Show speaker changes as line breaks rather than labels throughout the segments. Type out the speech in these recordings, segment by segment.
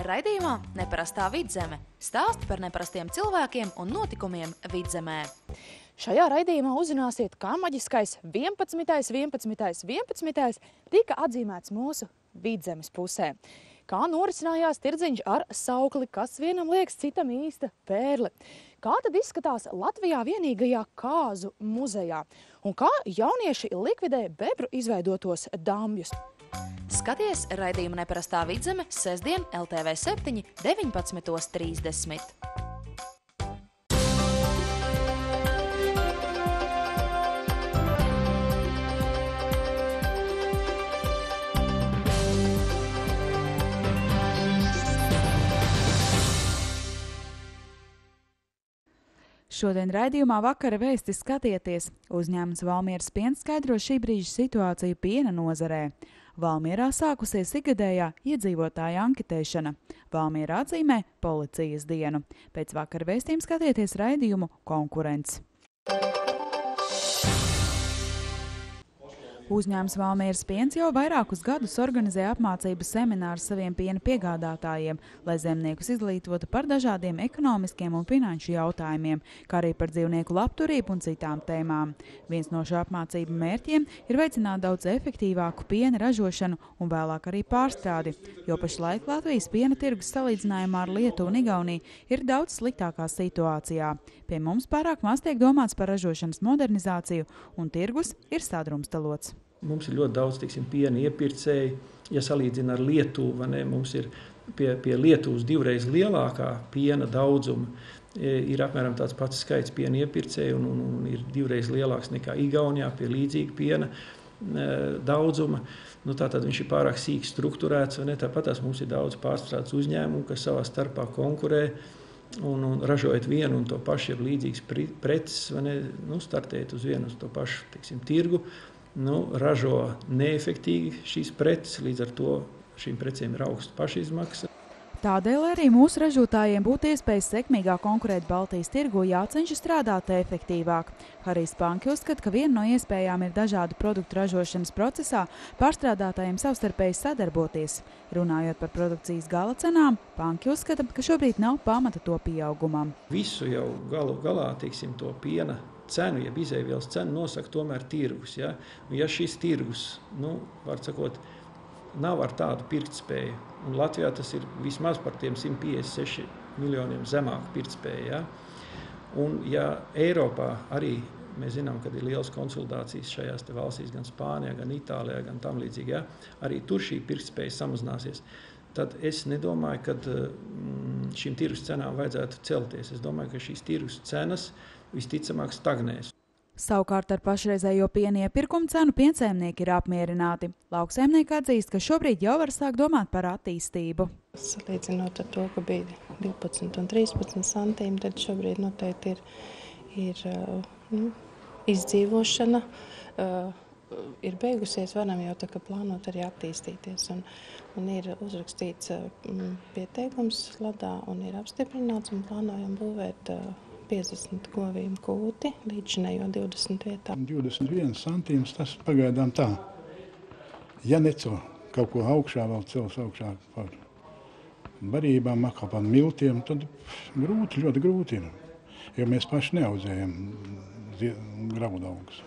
Raidījumā Neparastā vidzeme – stāsti par neparastiem cilvēkiem un notikumiem vidzemē.
Šajā raidījumā uzzināsiet, kā maģiskais 11. tika atzīmēts mūsu vidzemes pusē. Kā norisinājās tirdziņš ar saukli, kas vienam liekas, citam īsta pērle. Kā tad izskatās Latvijā vienīgajā kāzu muzejā? Un kā jaunieši likvidē bebru izveidotos dambjus?
Skaties raidījumu Neparastā vidzeme sestdien LTV 7, 19:30.
Šodien raidījumā vakara vēstis skatieties. Uzņēmums Valmieras piens skaidro šī brīža situāciju piena nozarē. Valmierā sākusies ikgadējā iedzīvotāja anketēšana. Valmiera atzīmē policijas dienu. Pēc vakara vēstījuma skatieties raidījumu Konkurence. Uzņēmums Valmieras piens jau vairākus gadus organizē apmācības seminārus saviem piena piegādātājiem, lai zemniekus izglītotu par dažādiem ekonomiskiem un finanšu jautājumiem, kā arī par dzīvnieku labturību un citām tēmām. Viens no šo apmācību mērķiem ir veicināt daudz efektīvāku piena ražošanu un vēlāk arī pārstrādi, jo pašlaik Latvijas piena tirgus salīdzinājumā ar Lietuvu un Igauniju ir daudz sliktākā situācijā. Pie mums pārāk maz tiek domāts par ražošanas modernizāciju un tirgus ir sadrumstalots.
Mums ir ļoti daudz, piena iepirkēji. Ja salīdzina ar Lietuvu, mums ir pie Lietuvas divreiz lielākā piena daudzuma. Ir apmēram tāds pats skaits piena iepirkēji un ir divreiz lielāks nekā Igaunijā pie līdzīga piena daudzuma. Tātad viņš ir pārāk sīk strukturēts. Tāpat mums ir daudz pārstrādes uzņēmumu, kas savā starpā konkurē. Un ražojot vienu un to pašu, ir līdzīgs preces, startēt uz vienu uz to pašu, tirgu, ražo neefektīgi šīs preces, līdz ar to šīm precēm ir augsta pašizmaksa.
Tādēļ arī mūsu ražotājiem būtu iespējas sekmīgāk konkurēt Baltijas tirgu, jācenšas strādāt efektīvāk. Harijs Panki uzskata, ka viena no iespējām ir dažādu produktu ražošanas procesā pārstrādātājiem savstarpēji sadarboties. Runājot par produkcijas gala cenām, Panki uzskata, ka šobrīd nav pamata to pieaugumam.
Visu jau galu galā, to piena cenu, jeb izēvielas cenu nosaka tomēr tirgus. Ja, ja šis tirgus, var sakot, nav ar tādu pirktspēju, un Latvijā tas ir vismaz par tiem 156 miljoniem zemāku pirktspēju. Ja? Un ja Eiropā arī mēs zinām, ka ir lielas konsolidācijas šajās te valstīs, gan Spānijā, gan Itālijā, gan tam līdzīgi, ja? Arī tur šī pirktspēja samazināsies, tad es nedomāju, ka šīm tirgus cenām vajadzētu celties. Es domāju, ka šīs tirgus cenas visticamāk stagnēs.
Savukārt ar pašreizējo piena iepirkuma cenu piensaimnieki ir apmierināti. Lauksaimnieki atzīst, ka šobrīd jau var sākt domāt par attīstību.
Salīdzinot ar to, ka bija 12 un 13 centīmi, tad šobrīd noteikti ir izdzīvošana. Ir beigusies, varam jau tā kā plānot arī attīstīties. Un ir uzrakstīts pieteikums ladā un ir apstiprināts un plānojam būvēt 50 govīm kūti, līdzinējo 20 vietā.
21 centīms, tas pagaidām tā. Ja neco kaut ko augšā, vēl cels augšā par barībām, par miltiem, tad grūti, ļoti grūti ir. Jo mēs paši neaudzējam graudaugus.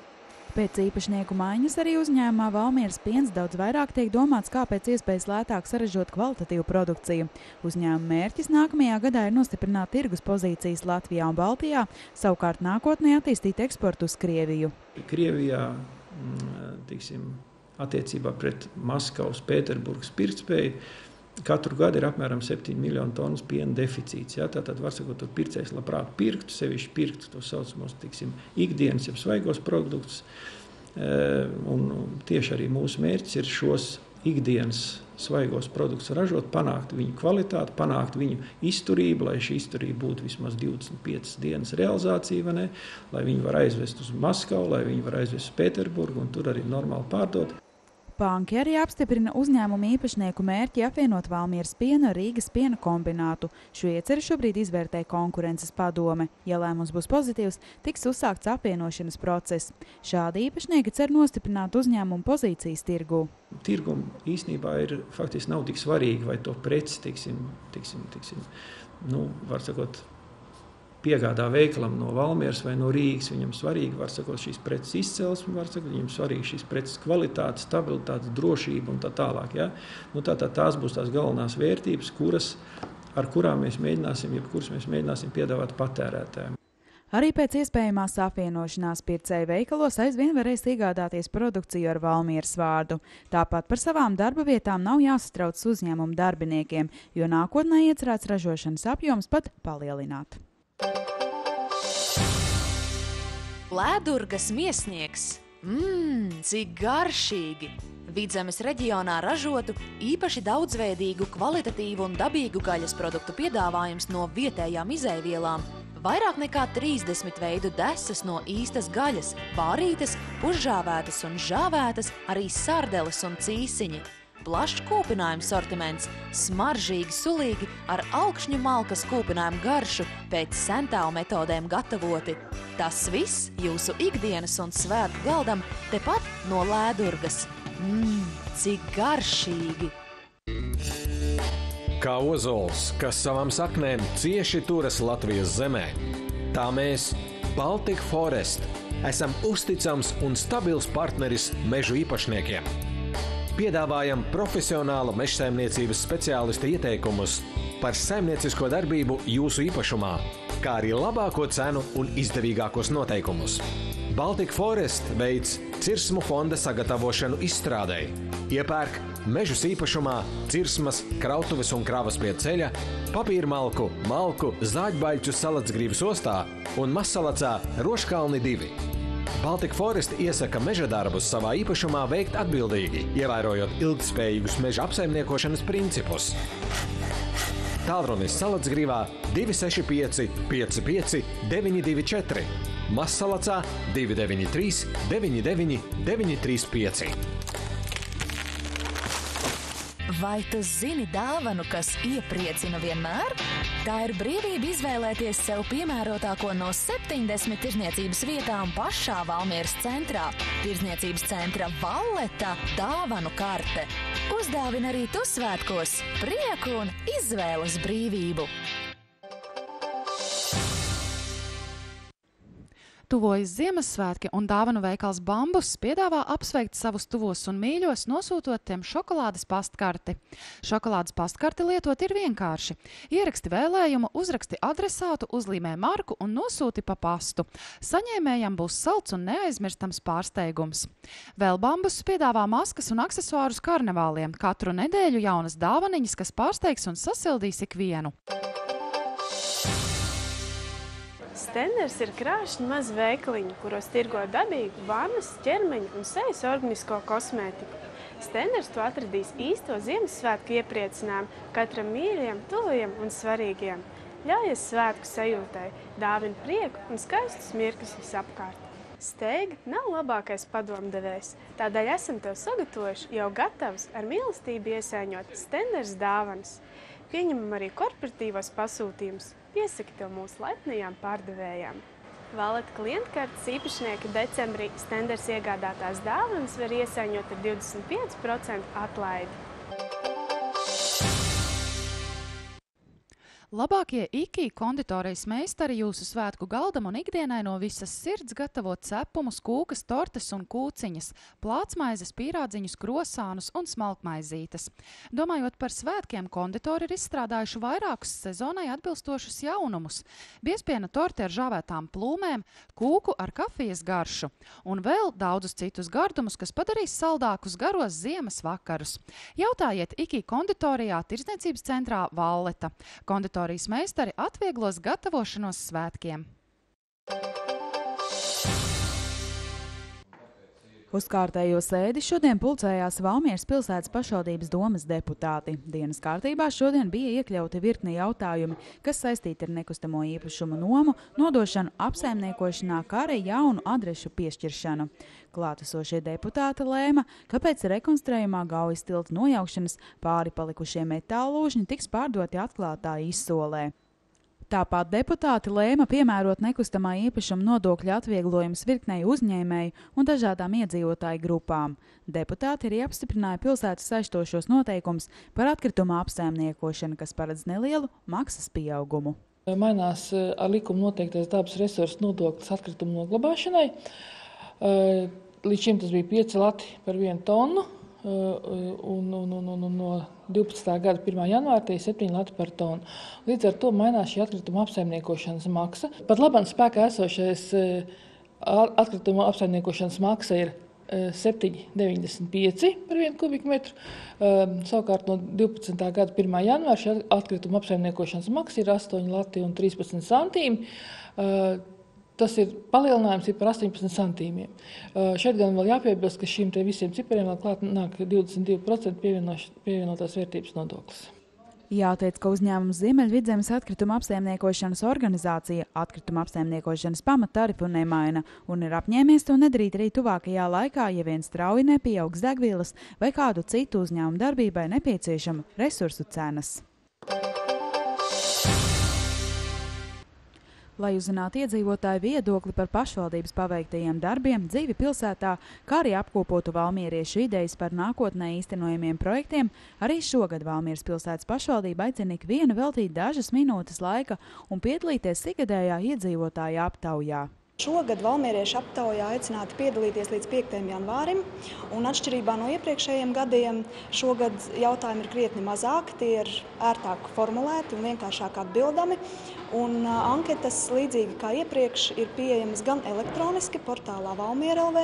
Pēc īpašnieku maiņas arī uzņēmumā Valmieras piens daudz vairāk tiek domāts, kā pēc iespējas lētāk saražot kvalitatīvu produkciju. Uzņēmuma mērķis nākamajā gadā ir nostiprināt tirgus pozīcijas Latvijā un Baltijā, savukārt nākotnē attīstīt eksportu uz Krieviju.
Krievijā, attiecībā pret Maskavas, Pēterburgas pirktspēju, katru gadu ir apmēram 7 miljonu tonnas piena deficīts. Ja? Tātad, var sakot, tur pircējs labprāt pirktu, sevišķi pirktu to saucamos, ikdienas, jeb svaigos produktus. Un tieši arī mūsu mērķis ir šos ikdienas svaigos produktus ražot, panākt viņu kvalitāti, panākt viņu izturību, lai šī izturība būtu vismaz 25 dienas realizācija, lai viņi var aizvest uz Maskavu, lai viņi var aizvest uz Pēterburgu un tur arī normāli pārdot.
Banki arī apstiprina uzņēmumu īpašnieku mērķi apvienot Valmieras pienu ar Rīgas piena kombinātu. Šo ieceri šobrīd izvērtē konkurences padome. Ja lēmums būs pozitīvs, tiks uzsākts apvienošanas process. Šādi īpašnieki cer nostiprināt uzņēmumu pozīcijas tirgū.
Tirgum īstenībā faktiski nav tik svarīgi, vai to preci, var sakot, piegādā veikalam no Valmieras vai no Rīgas. Viņam svarīgi, var sakot, šīs preces izcelsme, viņam svarīgi šīs preces kvalitāte, stabilitāte, drošība un tā tālāk. Ja? Tās būs tās galvenās vērtības, ar kurām mēs mēģināsim piedāvāt patērētājiem.
Arī pēc iespējamās apvienošanās pircēju veikalos aizvien varēs iegādāties produkciju ar Valmieras vārdu. Tāpat par savām darba vietām nav jāsatrauc uzņēmumu darbiniekiem, jo nākotnē iecerēts ražošanas apjoms pat palielināt.
Lēdurgas miesnieks. Cik garšīgi! Vidzemes reģionā ražotu, īpaši daudzveidīgu, kvalitatīvu un dabīgu gaļas produktu piedāvājums no vietējām izēvielām. Vairāk nekā 30 veidu desas no īstas gaļas, vārītas, pušžāvētas un žāvētas, arī sardeles un cīsiņi. Plašs kūpinājums sortiments, smaržīgi, sulīgi, ar augšņu malkas kūpinājumu garšu pēc sentāvu metodēm gatavoti. Tas viss jūsu ikdienas un svētku galdam tepat no Lēdurgas. Cik garšīgi!
Kā ozols, kas savām saknēm cieši turas Latvijas zemē, tā mēs, Baltic Forest, esam uzticams un stabils partneris mežu īpašniekiem. Piedāvājam profesionāla mežsaimniecības speciālista ieteikumus par saimniecisko darbību jūsu īpašumā, kā arī labāko cenu un izdevīgākos noteikumus. Baltic Forest veids cirsmu fonda sagatavošanu izstrādei. Iepērk mežus īpašumā, cirsmas, krautuves un kravas pie ceļa, papīrmalku, malku, zāģbaļķu Salacgrīvas ostā un Mazsalacā Roškalni 2. Baltic Forest iesaka meža darbus savā īpašumā veikt atbildīgi, ievērojot ilgtspējīgus meža apsaimniekošanas principus. Tālrunis Salacgrīvā 265 55 924, Mazsalacā 293 99 935.
Vai tu zini dāvanu, kas iepriecina vienmēr? Tā ir brīvība izvēlēties sev piemērotāko no 70 tirdzniecības vietām pašā Valmieras centrā. Tirdzniecības centra Valleta dāvanu karte. Uzdāvina arī tu svētkos prieku un izvēles brīvību.
Tuvojas Ziemassvētki un dāvanu veikals Bambus piedāvā apsveikt savus tuvos un mīļos, nosūtot tiem šokolādes pastkarti. Šokolādes pastkarti lietot ir vienkārši. Ieraksti vēlējumu, uzraksti adresātu, uzlīmē marku un nosūti pa pastu. Saņēmējam būs salds un neaizmirstams pārsteigums. Vēl Bambus piedāvā maskas un aksesuārus karnevāliem. Katru nedēļu jaunas dāvaniņas, kas pārsteigs un sasildīs ikvienu.
Stenders ir krāšņi maz veikaliņi, kuros tirgo dabīgu, vannas, ķermeņa un sejas organisko kosmētiku. Stenders to atradīs īsto Ziemassvētku iepriecinājumu katram mīļiem, tuvajiem un svarīgiem. Ļaujies svētku sajūtai, dāvina prieku un skaistus mirkļus visapkārt. Steiga nav labākais padomdevējs, tādēļ esam tev sagatavojuši jau gatavs ar mīlestību iesaiņot Stenders dāvanas. Pieņemam arī korporatīvos pasūtījumus. Piesaki to mūsu laipnajām pārdevējām. Valleta klientkartes īpašnieki decembrī Stenders iegādātās dāvanas var iesaiņot ar 25% atlaidi.
Labākie IKI konditorijas meistari jūsu svētku galdam un ikdienai no visas sirds gatavo cepumus, kūkas, tortes un kūciņas, plātsmaizes, pīrādziņus, krosānus un smalkmaizītes. Domājot par svētkiem, konditori ir izstrādājuši vairākus sezonai atbilstošus jaunumus. Biezpiena torte ar žāvētām plūmēm, kūku ar kafijas garšu un vēl daudzus citus gardumus, kas padarīs saldākus garos ziemas vakarus. Jautājiet IKI konditorijā tirdzniecības centrā Valleta. Konditorijas meistari atvieglos gatavošanos svētkiem.
Uz kārtējo sēdi šodien pulcējās Valmieras pilsētas pašvaldības domes deputāti. Dienas kārtībā šodien bija iekļauti virkni jautājumi, kas saistīti ar nekustamo īpašumu nomu, nodošanu apsaimniekošanā, kā arī jaunu adrešu piešķiršanu. Klātesošie deputāti lēma, ka pēc rekonstruējumā Gaujas tilta nojaukšanas pāri palikušie metāla lūžņi tiks pārdoti atklātā izsolē. Tāpat deputāti lēma piemērot nekustamā īpašuma nodokļa atvieglojumus virknei uzņēmēju un dažādām iedzīvotāju grupām. Deputāti arī apstiprināja pilsētas saistošos noteikumus par atkritumu apsaimniekošanu, kas paredz nelielu maksas pieaugumu.
Mainās ar likumu noteiktais dabas resursu nodoklis atkritumu noglabāšanai. Līdz šim tas bija 5 lati par 1 tonu. Un no 12. gada 1. janvāra tie 7 lati par tonu. Līdz ar to mainās šī atkrituma apsaimniekošanas maksa. Pat labāk spēkā esošais atkrituma apsaimniekošanas maksa ir 7,95 par 1 kubikmetru. Savukārt no 12. gada 1. janvāra šī atkrituma apsaimniekošanas maksa ir 8 lati un 13 centīmi. Tas ir palielinājums par 18 centīmiem. Šeit gan vēl jāpiebilst, ka šīm visiem cipariem vēl klāt nāk 22% pievienotās vērtības nodoklis.
Jāteic, ka uzņēmums Ziemeļvidzemes atkrituma apsaimniekošanas organizācija atkrituma apsaimniekošanas pamattarifu nemaina un ir apņēmies to nedarīt arī tuvākajā laikā, ja vien strauji nepieaugs degvielas vai kādu citu uzņēmumu darbībai nepieciešama resursu cenas. Lai uzzinātu iedzīvotāju viedokli par pašvaldības paveiktajiem darbiem, dzīvi pilsētā, kā arī apkopotu valmieriešu idejas par nākotnē īstenojamiem projektiem, arī šogad Valmieras pilsētas pašvaldība aicina ikvienu veltīt dažas minūtes laika un piedalīties ikgadējā iedzīvotāja aptaujā.
Šogad valmieriešu aptaujā aicināti piedalīties līdz 5. janvārim, un atšķirībā no iepriekšējiem gadiem šogad jautājumi ir krietni mazāki, tie ir ērtāk formulēti un vienkāršāk atbildami, un anketas, līdzīgi kā iepriekš, ir pieejamas gan elektroniski portālā Valmiera.lv.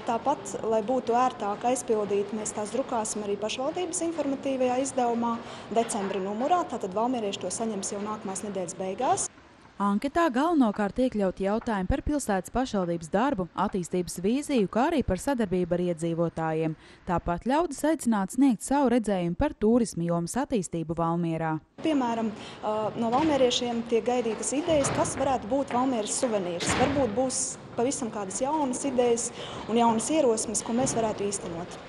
Tāpat, lai būtu ērtāk aizpildīt, mēs tās drukāsim arī pašvaldības informatīvajā izdevumā decembra numurā, tātad valmierieši to saņems jau nākamās nedēļas beigās.
Anketā galvenokārt iekļaut jautājumi par pilsētas pašvaldības darbu, attīstības vīziju, kā arī par sadarbību ar iedzīvotājiem. Tāpat ļaudis aicināts sniegt savu redzējumu par turismu jomas attīstību Valmierā.
Piemēram, no valmieriešiem tiek gaidītas idejas, kas varētu būt Valmieras suvenīrs. Varbūt būs pavisam kādas jaunas idejas un jaunas ierosmes, ko mēs varētu īstenot.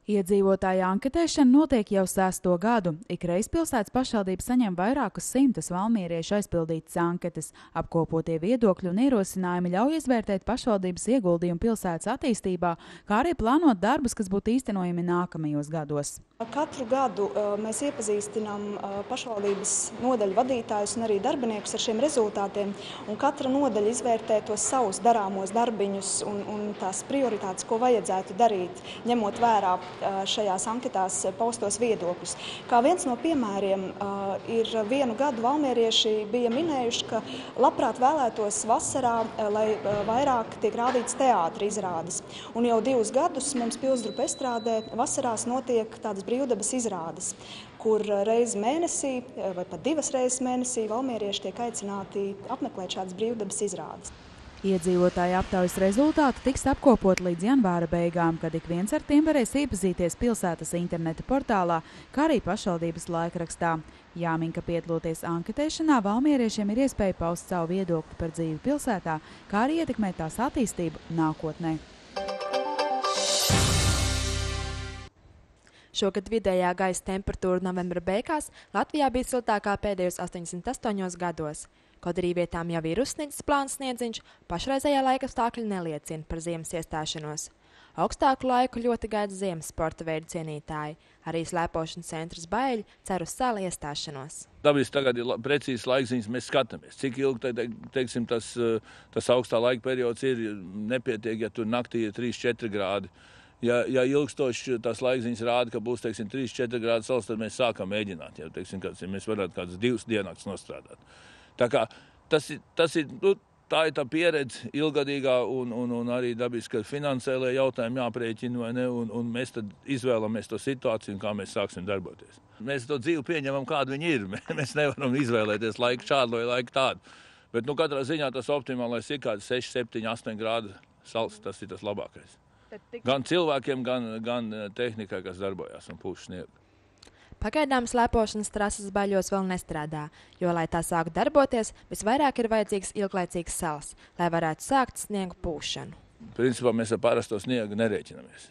Iedzīvotāja anketēšana notiek jau 6. gadu. Ikreiz pilsētas pašvaldība saņem vairākus 100 valmieriešu aizpildītas anketas. Apkopotie viedokļi un ierosinājumi ļauj izvērtēt pašvaldības ieguldījumu pilsētas attīstībā, kā arī plānot darbus, kas būtu īstenojami nākamajos gados.
Katru gadu mēs iepazīstinām pašvaldības nodaļu vadītājus un arī darbiniekus ar šiem rezultātiem, un katra nodaļa izvērtē tos savus darāmos darbiņus un tās prioritātes, ko vajadzētu darīt, ņemot vērā šajās anketās paustos viedokļus. Kā viens no piemēriem ir vienu gadu valmierieši bija minējuši, ka labprāt vēlētos vasarā, lai vairāk tiek rādīts teātra izrādes. Un jau 2 gadus mums Pilsdrupa estrādē vasarās notiek tādas brīvdabas izrādes, kur reizi mēnesī vai pat 2 reizes mēnesī valmierieši tiek aicināti apmeklēt šādas brīvdabas izrādes.
Iedzīvotāju aptaujas rezultāti tiks apkopot līdz janvāra beigām, kad ik viens ar tiem varēs iepazīties pilsētas interneta portālā, kā arī pašvaldības laikrakstā. Jāmin, ka piedaloties anketēšanā, valmieriešiem ir iespēja paust savu viedokli par dzīvi pilsētā, kā arī ietekmēt tās attīstību nākotnē.
Šogad vidējā gaisa temperatūra novembra beigās Latvijā bija siltākā pēdējos 88 gados. Kaut arī vietām jau ir uzsniedzis plāns sniedziņš, pašreizējā laika stākļi neliecina par ziemas iestāšanos. Augstāku laiku ļoti gaida ziemas sporta veidu cienītāji. Arī slēpošanas centrs Baļļi cer uz salu iestāšanos.
Dabiski tagad ir precīzs laikziņas, mēs skatāmies, cik ilgi teiksim, tas augstā laika periods ir. Nepietiek, ja tur naktī ir 3-4 grādi. Ja ilgstoši tās laikziņas rāda, ka būs 3-4 grādi salas, tad mēs sākam mēģināt. Ja, teiksim, mēs varētu kādas 2 diennakts nostrādāt. Tā kā tā ir tā pieredze ilgadīgā un arī dabiski, ka finansēlē jautājumi jāprēķina, vai ne, un mēs tad izvēlamies to situāciju un kā mēs sāksim darboties. Mēs to dzīvi pieņemam, kāda viņi ir. Mēs nevaram izvēlēties laiku šādu vai laiku tādu. Bet katrā ziņā tas optimālais ir kāds 6, 7, 8 grādu sals, tas ir tas labākais. Gan cilvēkiem, gan tehnikai, kas darbojās un pūš sniegu.
Pagaidām slēpošanas trases Baļos vēl nestrādā, jo, lai tā sāktu darboties, visvairāk ir vajadzīgs ilglaicīgs sals, lai varētu sākt sniegu pūšanu.
Principā mēs ar parasto sniegu nerēķinamies.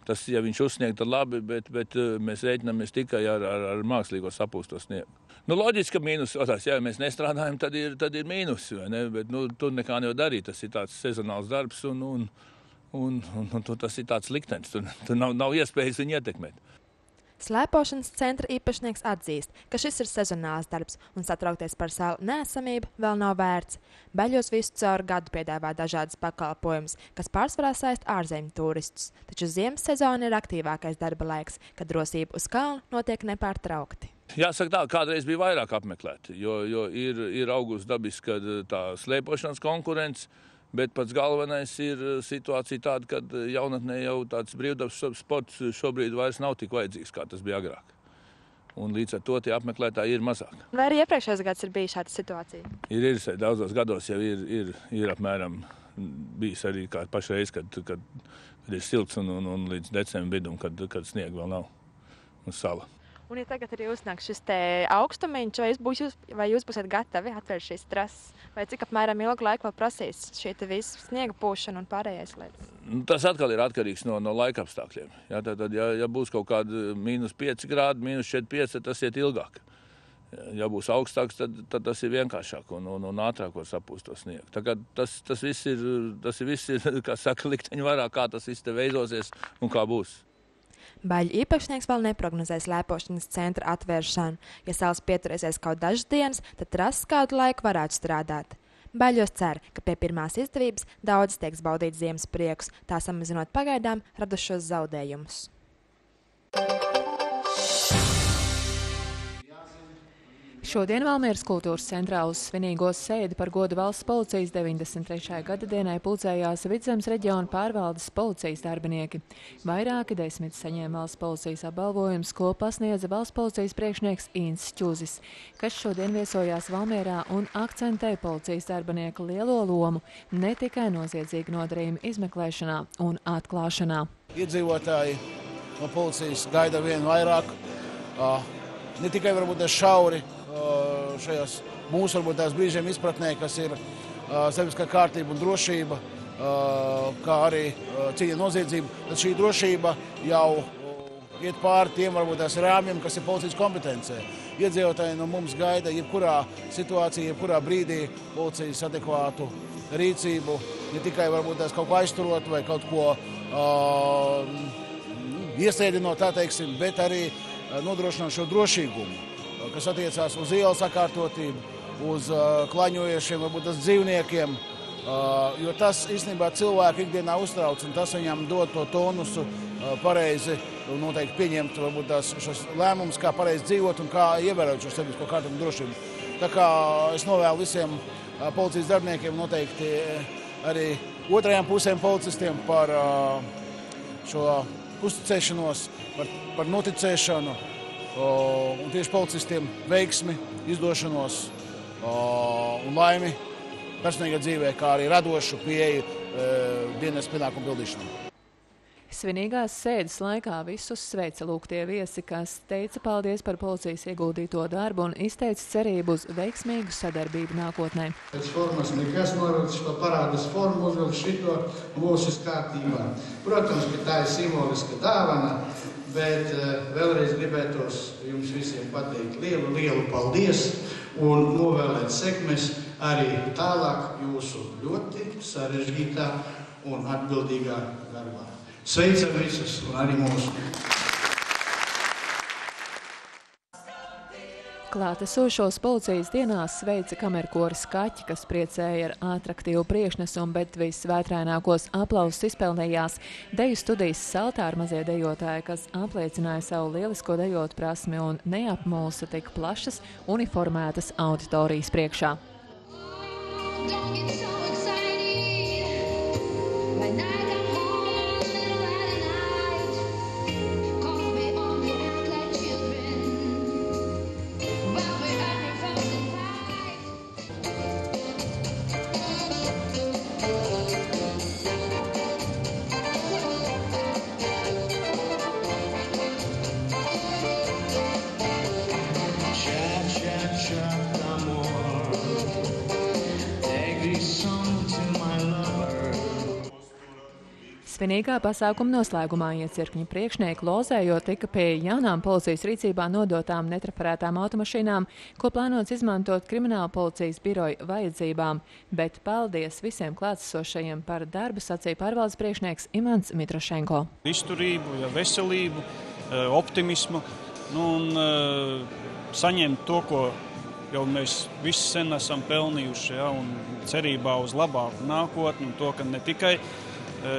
Tas, ja viņš uzsnieg, tad labi, bet mēs rēķinamies tikai ar mākslīgo sapūsto sniegu. Loģiski, ka mīnus, ja mēs nestrādājam, tad ir mīnus, vai ne? Bet tur nekā nevar darīt, tas ir tāds sezonāls darbs un tas ir tāds liktenis, tur nav iespējas viņu ietekmēt.
Slēpošanas centra īpašnieks atzīst, ka šis ir sezonāls darbs un satraukties par salu neesamību vēl nav vērts. Baļos visu caur gadu piedāvā dažādas pakalpojumus, kas pārsvarā saist ārzemju turistus, taču ziemas sezona ir aktīvākais darba laiks, kad drosība uz kalnu notiek nepārtraukti.
Jāsaka tā, kādreiz bija vairāk apmeklēti, jo ir augusts dabiski tā slēpošanas konkurence, bet pats galvenais ir situācija tāda, ka jaunatnē jau tāds brīvdabas sports šobrīd vairs nav tik vajadzīgs, kā tas bija agrāk. Un līdz ar to tie apmeklētāji ir mazāk.
Vai arī iepriekšējos gads ir bijis šāda situācija?
Ir daudzos gados jau ir apmēram bijis arī kā pašreiz, kad ir silts un līdz decembra vidum, kad sniega vēl nav uz sala.
Un ja tagad arī uznāk šis te augstumiņš, vai jūs būsiet gatavi atvērt šīs trases? Vai cik apmēram ilgu laiku vēl prasīs šī te visu sniega pūšana un pārējais lietas?
Tas atkal ir atkarīgs no laika apstākļiem. Tad, ja būs kaut kādi -5 grādi, -4,5, tad tas iet ilgāk. Ja būs augstāks, tad tas ir vienkāršāk un ātrāk var sapūst to sniegu. Tas viss ir, kā saka, likteņu varā, kā tas viss te veidosies un kā būs.
Baļu īpašnieks vēl neprognozē slēpošanas centra atvēršanu. Ja sals pieturēsies kaut dažas dienas, tad trases kādu laiku varētu strādāt. Baļos cer, ka pie pirmās izdevības daudz tieks baudīt ziemas priekus, tā samazinot pagaidām radušos zaudējumus.
Šodien Valmieras kultūras centrā uz svinīgo sēdi par godu valsts policijas 93. gada dienai pulcējās Vidzemes reģiona pārvaldes policijas darbinieki. Vairāki 10 saņēma valsts policijas apbalvojumus, ko pasniedza valsts policijas priekšnieks Incis Čuzis, kas šodien viesojās Valmierā un akcentē policijas darbinieku lielo lomu ne tikai noziedzīgu nodarījumu izmeklēšanā un atklāšanā.
Iedzīvotāji no policijas gaida vien vairāk, ne tikai varbūt šauri, šajās mūsu varbūt tās brīžiem izpratnē, kas ir sabiedriskā kārtība un drošība, kā arī cīņa noziedzība, tad šī drošība jau iet pāri tiem varbūt tās rāmjiem, kas ir policijas kompetencē. Iedzīvotāji no mums gaida jebkurā situācijā, jebkurā brīdī policijas adekvātu rīcību, ne tikai varbūt tās kaut ko aizturot vai kaut ko iesēdinot, tā teiksim, bet arī nodrošināt šo drošīgumu, kas attiecās uz ielas sakārtotību, uz klaņojiešiem, varbūt tas dzīvniekiem, jo tas īstenībā cilvēku ikdienā uztrauc un tas viņam dod to tonusu pareizi un noteikti pieņemt varbūt tās šos lēmumus, kā pareizi dzīvot un kā ievērot šo sabiedrisko kārtību un drošību. Tā kā es novēlu visiem policijas darbiniekiem, noteikti arī otrajām pusēm policistiem par šo uzticēšanos, par noticēšanu un tieši policistiem veiksmi, izdošanos un laimi personīgā dzīvē, kā arī radošu pieeju dienas pienākumu pildīšanai.
Svinīgās sēdes laikā visus sveica lūgtie viesi, kas teica paldies par policijas ieguldīto darbu un izteica cerību uz veiksmīgu sadarbību nākotnē.
Pēc formas nekas norāda šo parādas formu, uzvilk šito mūsu kārtībā. Protams, ka tā ir simboliska dāvana, bet vēlreiz gribētos jums visiem pateikt lielu paldies un novēlēt sekmes arī tālāk jūsu ļoti sarežģītā un atbildīgā darbā. Sveicam visus un arī mūsu.
Klātesošos policijas dienās sveica kamerkoris Kaķi, kas priecēja ar atraktīvu priekšnesumu, bet visvētrainākos aplausus izpelnījās deju studijas Saltāra mazie dejotāji, kas apliecināja savu lielisko dejotu prasmi un neapmulsa tik plašas uniformētas auditorijas priekšā. Svinīgā pasākuma noslēgumā iecirkņu priekšnieki lozējot tika pie jaunām policijas rīcībā nodotām netraparētām automašīnām, ko plānots izmantot krimināla policijas biroja vajadzībām. Bet paldies visiem klātesošajiem par darbu, sacīja pārvaldes priekšnieks Imants Mitrošenko.
Izturību, veselību, optimismu un saņemt to, ko jau mēs visi sen esam pelnījuši, un cerībā uz labāku nākotni un to, ka ne tikai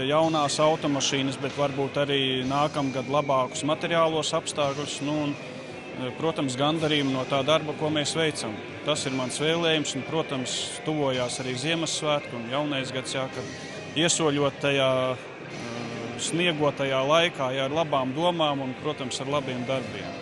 jaunās automašīnas, bet varbūt arī nākamgad labākus materiālos apstākļus, un, protams, gandarījumu no tā darba, ko mēs veicam. Tas ir mans vēlējums, un, protams, tuvojās arī Ziemassvētku un jaunais gads, kad iesoļot tajā sniegotajā laikā, ar labām domām un, protams, ar labiem darbiem.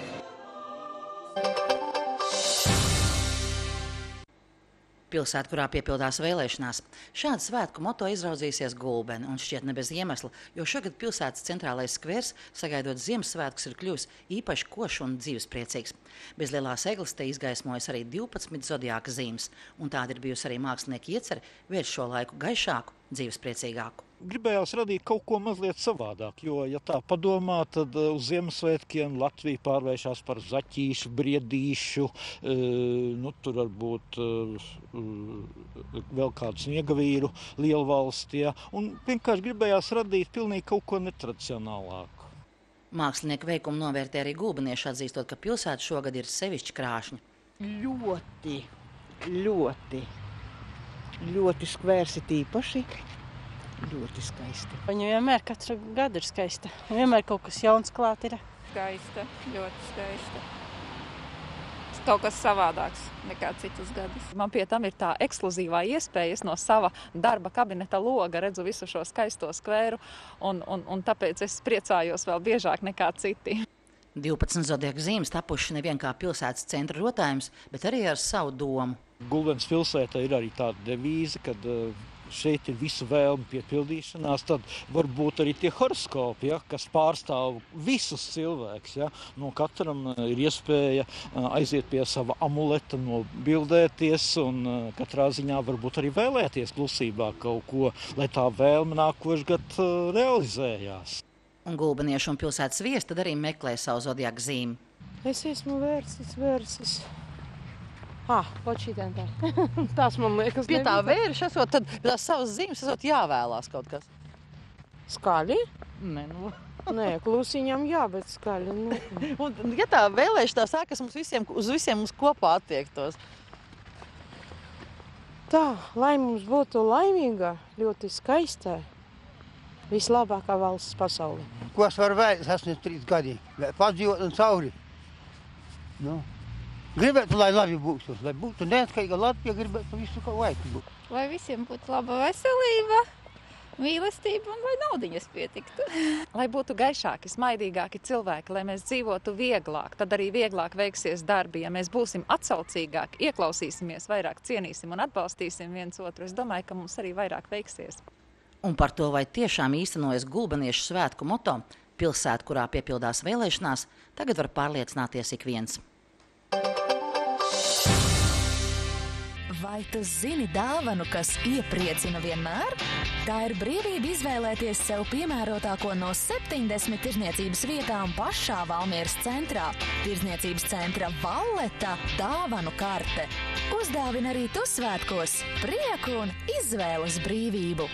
Pilsēta, kurā piepildās vēlēšanās. Šādu svētku moto izraudzīsies Gulbene, un šķiet ne bez iemesla, jo šogad pilsētas centrālais skvers, sagaidot Ziemassvētkus, ir kļuvis īpaši košs un dzīvespriecīgs. Bez lielās egles te izgaismojas arī 12 zodiāka zīmes, un tāda ir bijusi arī mākslinieki ieceri vērst šo laiku gaišāku, dzīvespriecīgāku.
Gribējās radīt kaut ko mazliet savādāk, jo, ja tā padomā, tad uz Ziemassvētkiem Latvija pārvēršas par zaķīšu, briedīšu, tur varbūt vēl kādu sniegavīru lielvalsti, un vienkārši gribējās radīt pilnīgi kaut ko netradicionālāku.
Mākslinieku veikumu novērtē arī gulbenieši, atzīstot, ka pilsēta šogad ir sevišķi krāšņa.
Ļoti skvērs ir īpaši. Ļoti skaisti. Viņa vienmēr katru gadu ir skaista. Vienmēr kaut kas jauns klāt ir.
Skaista, ļoti skaista. Kaut kas savādāks nekā citus gadus.
Man pie tam ir tā ekskluzīvā iespēja, es no sava darba kabineta loga redzu visu šo skaisto skvēru, un tāpēc es priecājos vēl biežāk nekā citi.
12 zodiaka zīmes tapuši nevien kā pilsētas centra rotājums, bet arī ar savu domu.
Gulbenes pilsētā ir arī tāda devīze, kad šeit ir visu vēlmu piepildīšanās, tad varbūt arī tie horoskopi, kas pārstāv visus cilvēkus. No katram ir iespēja aiziet pie sava amuleta, nobildēties un katrā ziņā varbūt arī vēlēties klusībā kaut ko, lai tā vēlme nākošgad realizējās.
Un gulbenieši un pilsētas viesi tad arī meklē savu zodiaka zīmi.
Es esmu vērsis. Počītēn tā. Tās man liekas
pie tā vērša esot, tad tās savas zīmes esot jāvēlās kaut kas.
Skaļi?
Nē,
klusiņām jā, bet skaļi.
Un, ja tā vēlēšana tā sākas uz visiem mums kopā attiektos?
Tā, lai mums būtu laimīga, ļoti skaistā, vislabākā valsts pasaulē.
Ko es varu vēl? Es esmu 3 gadi. Padzīvot un cauri. Gribētu, lai labi būtu, lai būtu neatkarīga Latvija, gribētu visu kā vajag būt.
Lai visiem būtu laba veselība, mīlestība un lai naudiņas pietiktu.
Lai būtu gaišāki, smaidīgāki cilvēki, lai mēs dzīvotu vieglāk, tad arī vieglāk veiksies darbi. Ja mēs būsim atsaucīgāki, ieklausīsimies, vairāk cienīsim un atbalstīsim viens otru, es domāju, ka mums arī vairāk veiksies.
Un par to, vai tiešām īstenojas gulbeniešu svētku moto, pilsēta, kurā piepildās vēlēšanās, tagad var pārliecināties ik viens.
Vai tu zini dāvanu, kas iepriecina vienmēr? Tā ir brīvība izvēlēties sev piemērotāko no 70 tirdzniecības vietām pašā Valmieras centrā. Tirdzniecības centra Valleta dāvanu karte. Uzdāvina arī tu svētkos prieku un izvēles brīvību.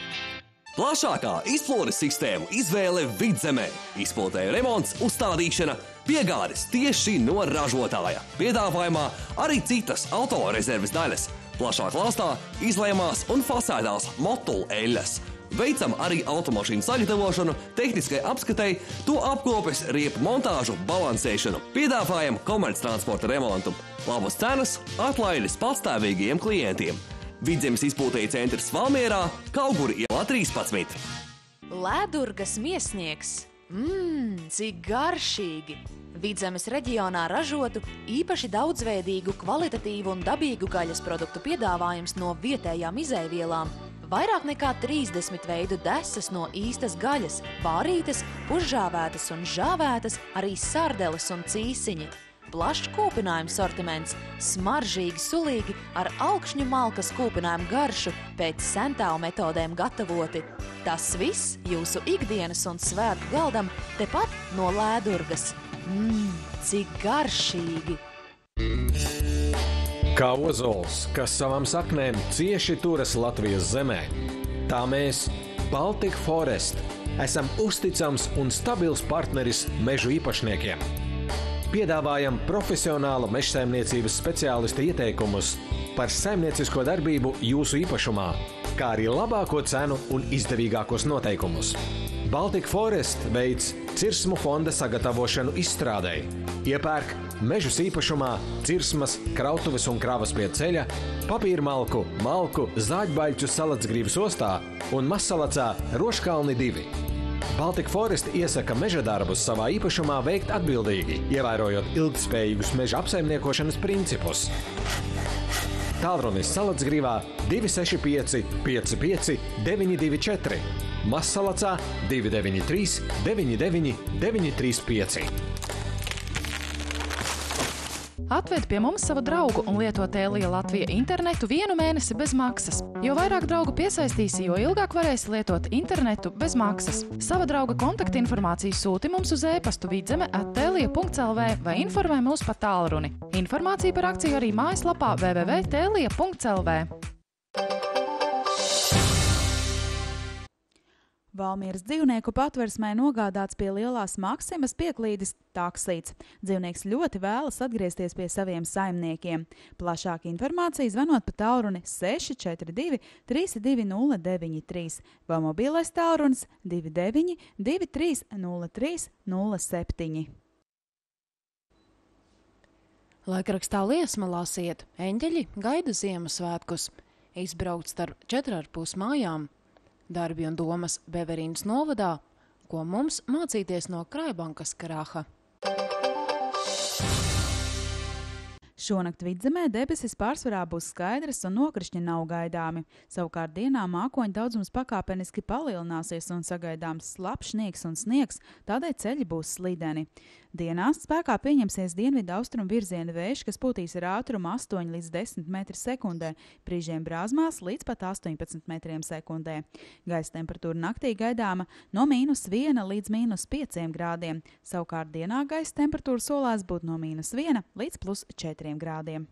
Plašākā izplodes sistēmu izvēle Vidzemē. Izplatēja remonts, uzstādīšana, piegādes tieši no ražotāja. Piedāvājumā arī citas autorezerves daļas. Plašā klāstā izlējumās un fasēdās motulu eļļas. Veicam arī automašīnu sagatavošanu, tehniskai apskatei, to apkopes, riepu montāžu, balansēšanu. Piedāvājam komerctransporta remontu. Labas cenas, atlaides patstāvīgiem klientiem. Vidzemes izpūtēja centrs Valmierā, Kauguri ielā 13.
Ledurgas miesnieks. Cik garšīgi! Vidzemes reģionā ražotu, īpaši daudzveidīgu, kvalitatīvu un dabīgu gaļas produktu piedāvājums no vietējām izēvielām. Vairāk nekā 30 veidu desas no īstas gaļas, pārītas, pušžāvētas un žāvētas, arī sardeles un cīsiņi. plašs kūpinājumu sortiments, smaržīgi, sulīgi ar augšņu malkas kūpinājumu garšu pēc sentālu metodēm gatavoti. Tas viss jūsu ikdienas un svētku galdam tepat no Lēdurgas. Cik garšīgi!
Kā ozols, kas savām saknēm cieši turas Latvijas zemē, tā mēs, Baltic Forest, esam uzticams un stabils partneris mežu īpašniekiem. Piedāvājam profesionāla mežsaimniecības speciālista ieteikumus par saimniecisko darbību jūsu īpašumā, kā arī labāko cenu un izdevīgākos noteikumus. Baltic Forest veids cirsmu fonda sagatavošanu izstrādei, iepērk mežus īpašumā, cirsmas, krautuves un kravas pie ceļa, papīrmalku, malku, zāģbaļķu Salacgrīvas ostā un Mazsalacā Roškalni 2. Baltic Forest iesaka meža darbus savā īpašumā veikt atbildīgi, ievērojot ilgtspējīgus meža apsaimniekošanas principus. Tālrunis Salacgrīvā 265 55 924, Mazsalacā 293 99 935.
Atved pie mums savu draugu un lieto Telia Latvija internetu 1 mēnesi bez maksas. Jo vairāk draugu piesaistīsi, jo ilgāk varēsi lietot internetu bez maksas. Sava drauga kontaktinformāciju sūti mums uz e-pastu vidzeme@telia.lv vai informē mūs pa tālruni. Informācija par akciju arī mājaslapā www.telia.lv.
Valmieras dzīvnieku patversmē nogādāts pie Lielās Maksimas pieklīdes taksīts. Dzīvnieks ļoti vēlas atgriezties pie saviem saimniekiem. Plašāka informācija zvanot pa tālruni 642 32093 vai mobilais tālrunis 29 2303 07.
Laikrakstā Liesma lasiet, eņģeļi gaida Ziemassvētkus. Izbraukt starp 4,5 mājām. Darbi un domas Beverīnas novadā, ko mums mācīties no Kraibankas krāha.
Šonakt Vidzemē debesis pārsvarā būs skaidras un nokrišņi nav gaidāmi. Savukārt dienā mākoņu daudzums pakāpeniski palielināsies un sagaidāms slapjš sniegs un sniegs, tādēļ ceļi būs slideni. Dienās spēkā pieņemsies dienvidu austrumu virziena vējš, kas pūtīs ar ātrumu 8 līdz 10 metri sekundē, brīžiem brāzmās līdz pat 18 metriem sekundē. Gaisa temperatūra naktī gaidāma no -1 līdz -5 grādiem. Savukārt dienā gaisa temperatūra solās būt no -1 līdz +4 grādiem.